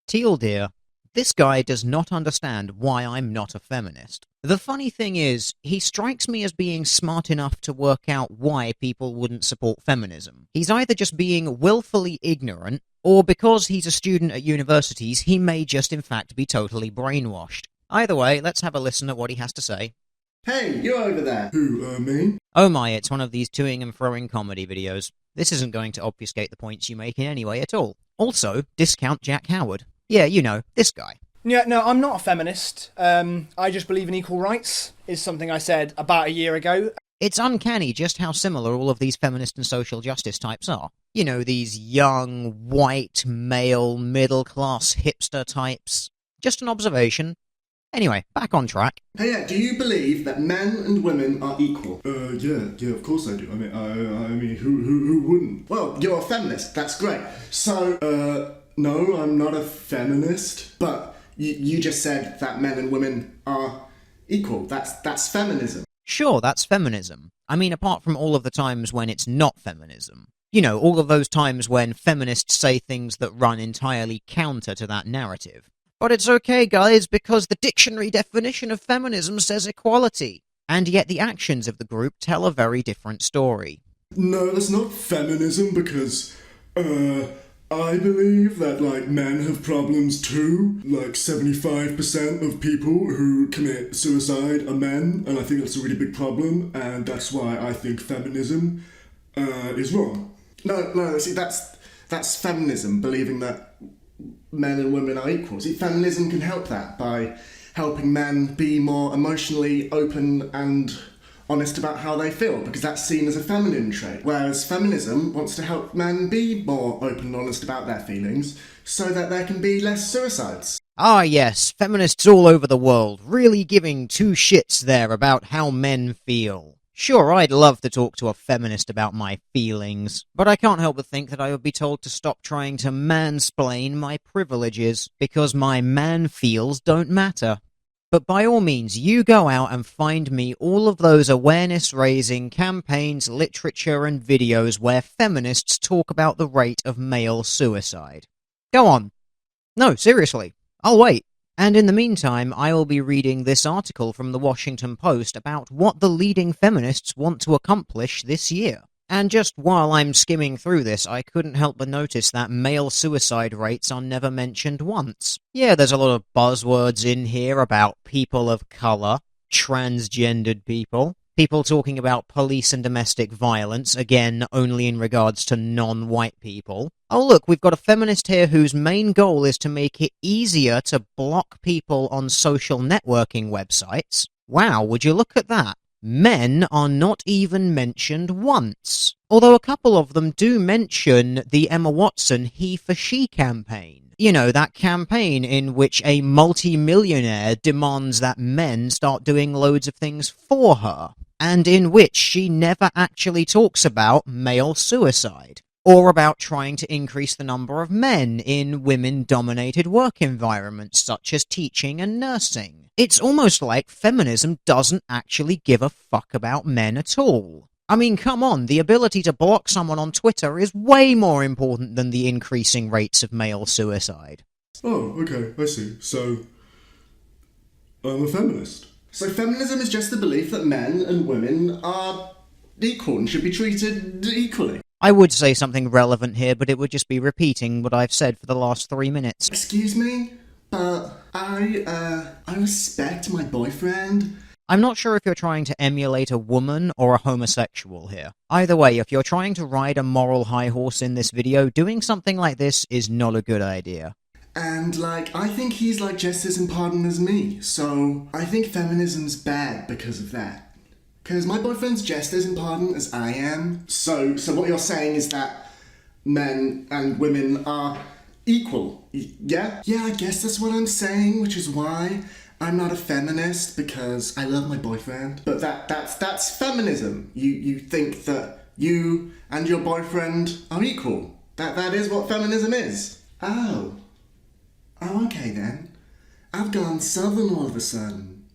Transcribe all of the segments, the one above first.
Teal dear, this guy does not understand why I'm not a feminist. The funny thing is, he strikes me as being smart enough to work out why people wouldn't support feminism. He's either just being willfully ignorant, or because he's a student at universities, he may just in fact be totally brainwashed. Either way, let's have a listen at what he has to say. Hey, you over there. Who, me? Oh my, it's one of these toing and froing comedy videos. This isn't going to obfuscate the points you make in any way at all. Also, discount Jack Howard. Yeah, you know, this guy. Yeah, no, I'm not a feminist. I just believe in equal rights, is something I said about a year ago. It's uncanny just how similar all of these feminist and social justice types are. You know, these young, white, male, middle-class hipster types. Just an observation. Anyway, back on track. Hey, yeah, do you believe that men and women are equal? Yeah, of course I do. I mean, who wouldn't? Well, you're a feminist, that's great. So, No, I'm not a feminist. but you just said that men and women are equal. That's feminism. Sure, that's feminism. I mean, apart from all of the times when it's not feminism. You know, all of those times when feminists say things that run entirely counter to that narrative. But it's okay, guys, because the dictionary definition of feminism says equality. And yet the actions of the group tell a very different story. No, that's not feminism because, I believe that, men have problems too. 75% of people who commit suicide are men, and I think that's a really big problem, and that's why I think feminism, is wrong. No, see, that's feminism, believing that men and women are equal. See, feminism can help that by helping men be more emotionally open and honest about how they feel, because that's seen as a feminine trait. Whereas feminism wants to help men be more open and honest about their feelings so that there can be less suicides. Ah yes, feminists all over the world, really giving two shits there about how men feel. Sure, I'd love to talk to a feminist about my feelings, but I can't help but think that I would be told to stop trying to mansplain my privileges, because my man feels don't matter. But by all means, you go out and find me all of those awareness-raising campaigns, literature, and videos where feminists talk about the rate of male suicide. Go on. No, seriously. I'll wait. And in the meantime, I will be reading this article from the Washington Post about what the leading feminists want to accomplish this year. And just while I'm skimming through this, I couldn't help but notice that male suicide rates are never mentioned once. Yeah, there's a lot of buzzwords in here about people of colour, transgendered people, people talking about police and domestic violence, again, only in regards to non-white people. Oh look, we've got a feminist here whose main goal is to make it easier to block people on social networking websites. Wow, would you look at that? Men are not even mentioned once. Although a couple of them do mention the Emma Watson He for She campaign. You know, that campaign in which a multi-millionaire demands that men start doing loads of things for her, and in which she never actually talks about male suicide, or about trying to increase the number of men in women-dominated work environments such as teaching and nursing. It's almost like feminism doesn't actually give a fuck about men at all. I mean, come on, the ability to block someone on Twitter is way more important than the increasing rates of male suicide. Oh, okay, I see. So, I'm a feminist. So feminism is just the belief that men and women are equal and should be treated equally. I would say something relevant here, but it would just be repeating what I've said for the last 3 minutes. Excuse me, but I respect my boyfriend. I'm not sure if you're trying to emulate a woman or a homosexual here. Either way, if you're trying to ride a moral high horse in this video, doing something like this is not a good idea. And, I think he's, just as important as me, so I think feminism's bad because of that. Because my boyfriend's just as important as I am. So what you're saying is that men and women are equal, yeah? Yeah, I guess that's what I'm saying, which is why I'm not a feminist, because I love my boyfriend. But that's feminism. You think that you and your boyfriend are equal. That is what feminism is. Oh, okay then. I've gone southern all of a sudden.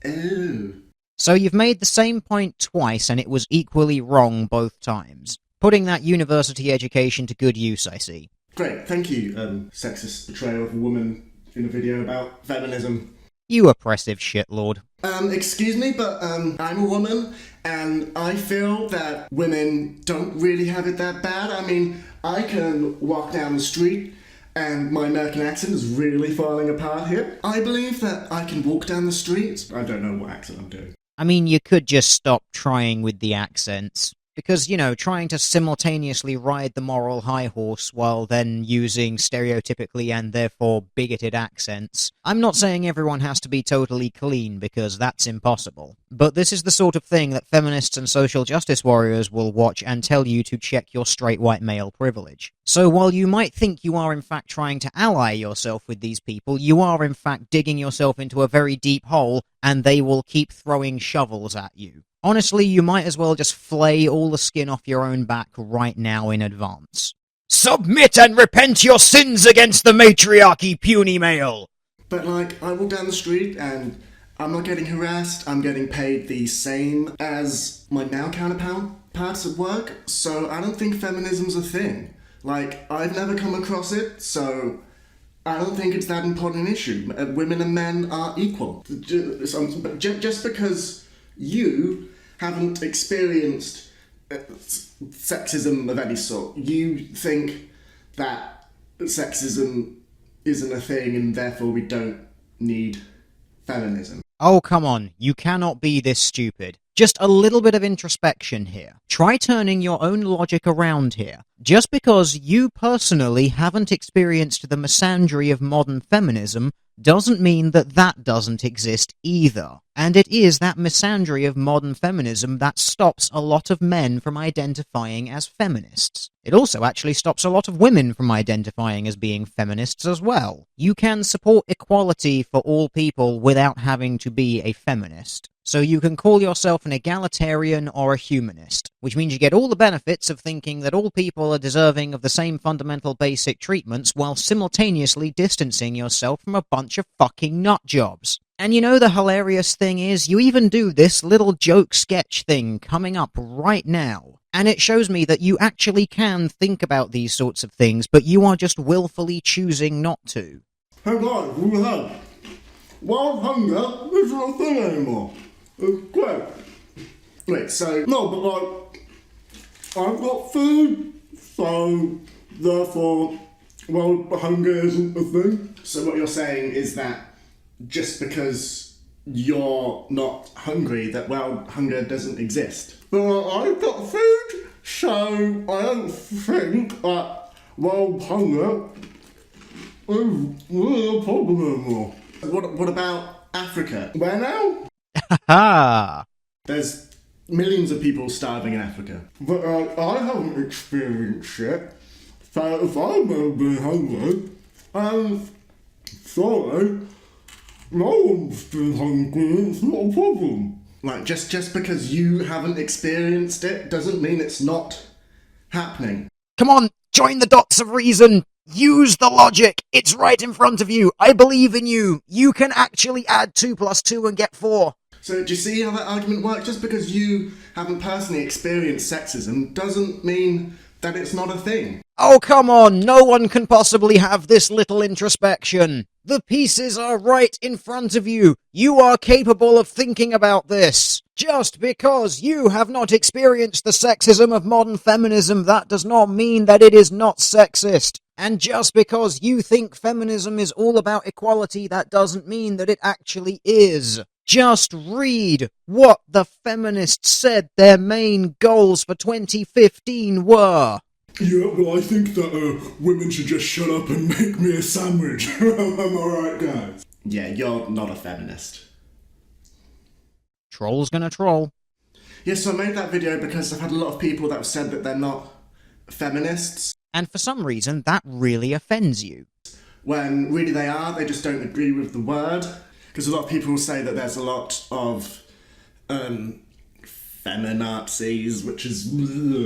Oh. So you've made the same point twice and it was equally wrong both times. Putting that university education to good use, I see. Great, thank you, sexist portrayal of a woman in a video about feminism. You oppressive shitlord. Excuse me, but I'm a woman, and I feel that women don't really have it that bad. I mean, I can walk down the street, and my American accent is really falling apart here. I believe that I can walk down the street. I don't know what accent I'm doing. I mean, you could just stop trying with the accents. Because, trying to simultaneously ride the moral high horse while then using stereotypically and therefore bigoted accents. I'm not saying everyone has to be totally clean, because that's impossible. But this is the sort of thing that feminists and social justice warriors will watch and tell you to check your straight white male privilege. So while you might think you are in fact trying to ally yourself with these people, you are in fact digging yourself into a very deep hole, and they will keep throwing shovels at you. Honestly, you might as well just flay all the skin off your own back right now in advance. Submit and repent your sins against the matriarchy, puny male! But, I walk down the street and I'm not getting harassed, I'm getting paid the same as my male counterparts at work, so I don't think feminism's a thing. I've never come across it, so I don't think it's that important an issue. Women and men are equal. Just because you haven't experienced sexism of any sort, you think that sexism isn't a thing and therefore we don't need feminism. Oh, come on, you cannot be this stupid. Just a little bit of introspection here. Try turning your own logic around here. Just because you personally haven't experienced the misandry of modern feminism doesn't mean that that doesn't exist either. And it is that misandry of modern feminism that stops a lot of men from identifying as feminists. It also actually stops a lot of women from identifying as being feminists as well. You can support equality for all people without having to be a feminist. So you can call yourself an egalitarian or a humanist, which means you get all the benefits of thinking that all people are deserving of the same fundamental basic treatments while simultaneously distancing yourself from a bunch of fucking nutjobs. And the hilarious thing is, you even do this little joke sketch thing coming up right now. And it shows me that you actually can think about these sorts of things, but you are just willfully choosing not to. Hey guys, we have wild hunger isn't a thing anymore. It's great. Wait, so... No, but I've got food, so therefore, hunger isn't a thing. So what you're saying is that just because you're not hungry, that, hunger doesn't exist. But I've got food, so I don't think that, hunger is really a problem anymore. What about Africa? Where now? Ha! There's millions of people starving in Africa. But I haven't experienced it. So if I've never been hungry, sorry, no one's been hungry, it's not a problem. Just because you haven't experienced it doesn't mean it's not happening. Come on, join the dots of reason! Use the logic! It's right in front of you! I believe in you! You can actually add 2 + 2 and get 4! So do you see how that argument works? Just because you haven't personally experienced sexism doesn't mean that it's not a thing. Oh, come on! No one can possibly have this little introspection! The pieces are right in front of you! You are capable of thinking about this! Just because you have not experienced the sexism of modern feminism, that does not mean that it is not sexist. And just because you think feminism is all about equality, that doesn't mean that it actually is. Just read what the feminists said their main goals for 2015 were. Yeah, well, I think that women should just shut up and make me a sandwich. Am I right, guys? Yeah, you're not a feminist. Troll's gonna troll. Yes, so I made that video because I've had a lot of people that have said that they're not feminists. And for some reason, that really offends you. When really they are, they just don't agree with the word. Because a lot of people say that there's a lot of feminazis, which is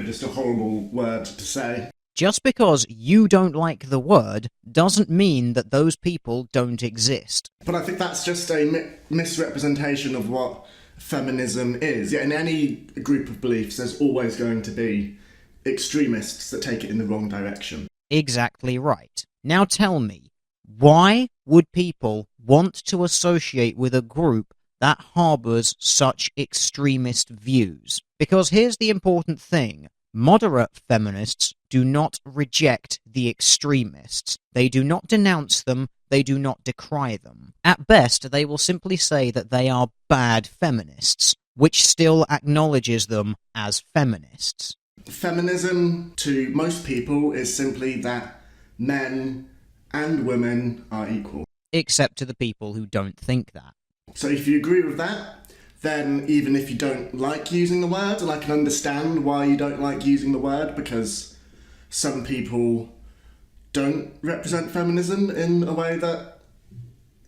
just a horrible word to say. Just because you don't like the word doesn't mean that those people don't exist. But I think that's just a misrepresentation of what feminism is. Yeah, in any group of beliefs, there's always going to be extremists that take it in the wrong direction. Exactly right. Now tell me, why would people want to associate with a group that harbours such extremist views? Because here's the important thing. Moderate feminists do not reject the extremists. They do not denounce them. They do not decry them. At best, they will simply say that they are bad feminists, which still acknowledges them as feminists. Feminism, to most people, is simply that men and women are equal. Except to the people who don't think that. So if you agree with that, then even if you don't like using the word, and I can understand why you don't like using the word, because some people don't represent feminism in a way that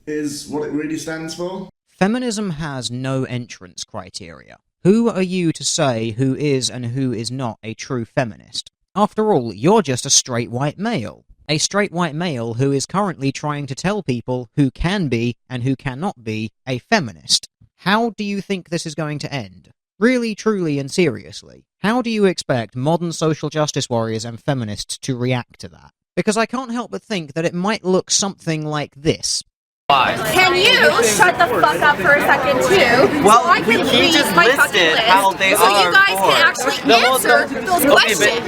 is what it really stands for. Feminism has no entrance criteria. Who are you to say who is and who is not a true feminist? After all, you're just a straight white male. A straight white male who is currently trying to tell people who can be and who cannot be a feminist. How do you think this is going to end? Really, truly, and seriously. How do you expect modern social justice warriors and feminists to react to that? Because I can't help but think that it might look something like this. Can you shut the fuck up for a second too? Well, so I can he read just my fucking listed list, how they so are you guys for. can actually answer those questions. Is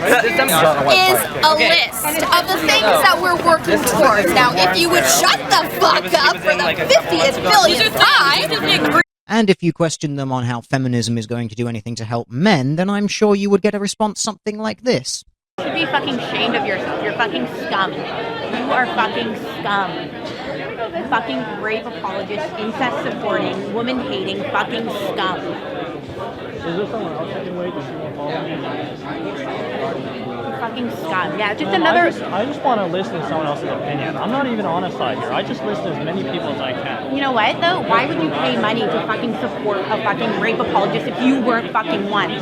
a list of the things that we're working towards. Now, if you would shut the fuck up for the 50th billionth time. And if you question them on how feminism is going to do anything to help men, then I'm sure you would get a response something like this. You should be fucking ashamed of yourself. You're fucking scum. You are fucking scum. Fucking rape apologist, incest supporting, woman hating, fucking scum. Is there someone else I can wait to see more following? Fucking scum. Yeah, just another. I just want to listen to someone else's opinion. I'm not even on a side here. I just listen to as many people as I can. You know what though? Why would you pay money to fucking support a fucking rape apologist if you weren't fucking one? I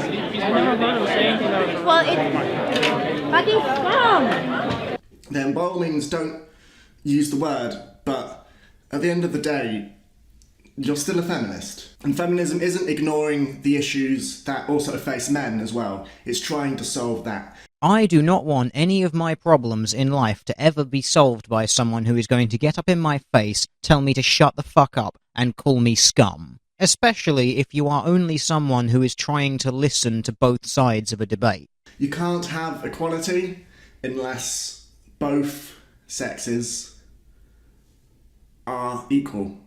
never heard him say anything that was. Well, it's fucking scum. Then by all means don't use the word, but at the end of the day, you're still a feminist. And feminism isn't ignoring the issues that also face men as well. It's trying to solve that. I do not want any of my problems in life to ever be solved by someone who is going to get up in my face, tell me to shut the fuck up, and call me scum. Especially if you are only someone who is trying to listen to both sides of a debate. You can't have equality unless both sexes are equal.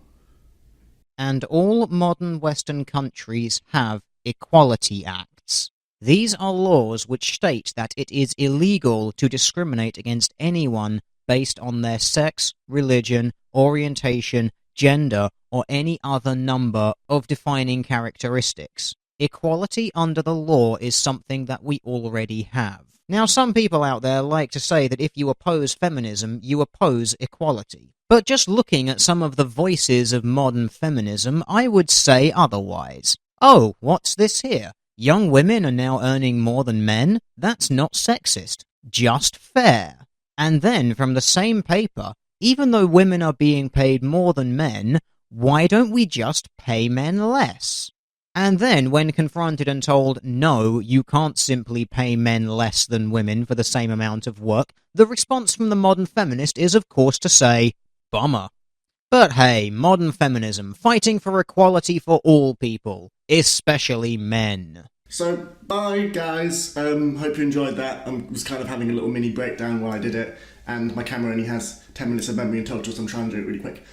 And all modern Western countries have Equality Acts. These are laws which state that it is illegal to discriminate against anyone based on their sex, religion, orientation, gender, or any other number of defining characteristics. Equality under the law is something that we already have. Now, some people out there like to say that if you oppose feminism, you oppose equality. But just looking at some of the voices of modern feminism, I would say otherwise. Oh, what's this here? Young women are now earning more than men? That's not sexist. Just fair. And then, from the same paper, even though women are being paid more than men, why don't we just pay men less? And then, when confronted and told, no, you can't simply pay men less than women for the same amount of work, the response from the modern feminist is, of course, to say, bummer. But hey, modern feminism, fighting for equality for all people, especially men. So, bye guys. Hope you enjoyed that. I was kind of having a little mini breakdown while I did it, and my camera only has 10 minutes of memory in total, so I'm trying to do it really quick.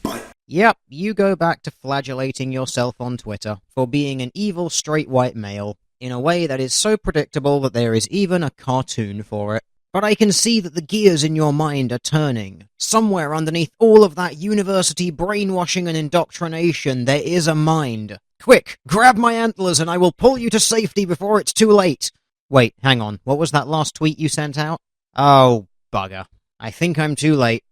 Bye. Yep, you go back to flagellating yourself on Twitter for being an evil straight white male in a way that is so predictable that there is even a cartoon for it. But I can see that the gears in your mind are turning. Somewhere underneath all of that university brainwashing and indoctrination, there is a mind. Quick, grab my antlers and I will pull you to safety before it's too late. Wait, hang on, what was that last tweet you sent out? Oh, bugger. I think I'm too late.